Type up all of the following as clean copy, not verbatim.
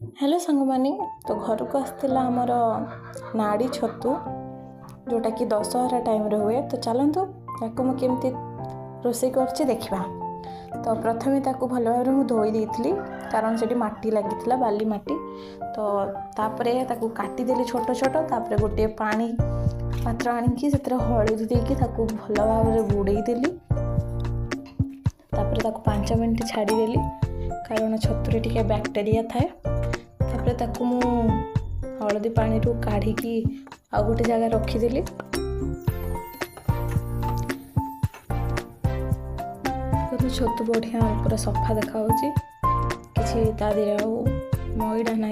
Hello सांगमानी तो घर को आसला आमर नाड़ी छतु जोटा कि दशहरा टाइम रे हुए। तो चलतु ताको मु केमती रोषे कर देखा। तो प्रथमे ताको भल भाव में धोई देती कारण से माटी लगी बाली माटी। तो तापरे ताको काटिदेली छोट छोट। तापरे गोटे पानी पात्र आनिकी से हलदी देकी ताको भल भाव में बुड़ेदेली। तापरे ताको 5 मिनट छाड़देली कारण छतुरे टिके बैक्टेरिया थाए। तापरे ताको मु हलदी पानी रू काढ़ी आ गोटे जगह रखीदेली। छतु बढ़िया पूरा सफा देखा कि देहरे मैड़ा ना।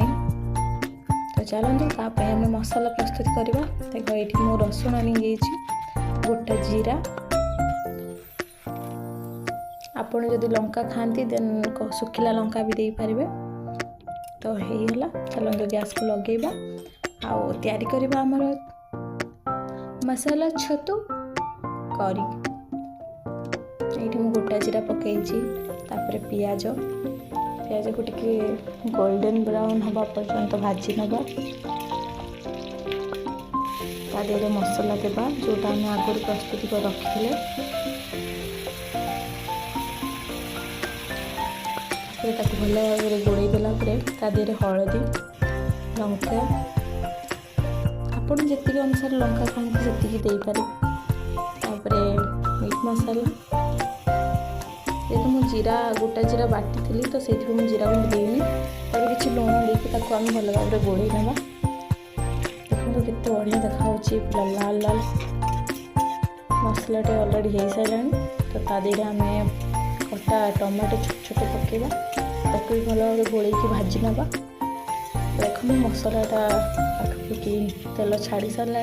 तो चलते ताप मसला प्रस्तुत करवा। देखो ये मो रसुण नहीं गोटा जीरा। आपड़ जदि लंका खाती देन सुखिला लंका भी दे पारे। तो होगा चलते गैस को लगेगा आउ तैयारी करवा आमर मसाला छतु करी। ये गोटा जीरा पकई पियाज को टिके गोल्डन ब्राउन हवा पर्यंत भाजी नवा। देहरे मसला देवा जोटा आम आगुरी प्रस्तुति कर रखी। भल भाव में गोड़े देला देहरे हलदी लंका आपड़ जी अनुसार लंका खाते से देपारे। मीट मसाला ये मुझे जीरा गोटा जीरा बाटी थी तो से जीरा गुंड देनी और किसी लुण देके आम भल भाव में गोड़े ना। देखो केते बढ़िया देखा पूरा लाल लाल मसलाटे अलरेडी हो सारे। तो तादेहरे आम कटा टमाटो छोट छोट पकेबा ताकू भल भाव में गोल भाजी नवा। देख मसलाटा पाखी तेल छाड़ी सारा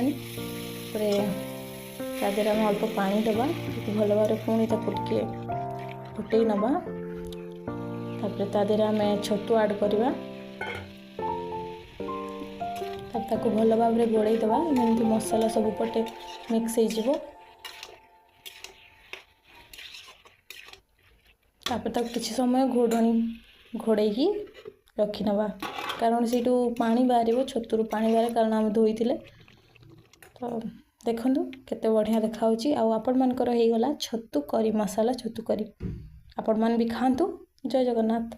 तादेहरे आम अल्प पानी देवा भल भाव में पुणी टिके फुटे नवा। तादेहरे आम छतु आड करवा ताकू भल भाव में गोड़े देवा जमी मसला सब पटे मिक्स हो। किसी समय घोड़े रखी नवा कारण से पानी बाहर छतुर पानी बाहर कारण आम धोई थे। तो देखु केते बढ़िया देखा आपण मानकर हो गला छतु करी मसाला छतु करी। आपण मान भी खातु। जय जगन्नाथ।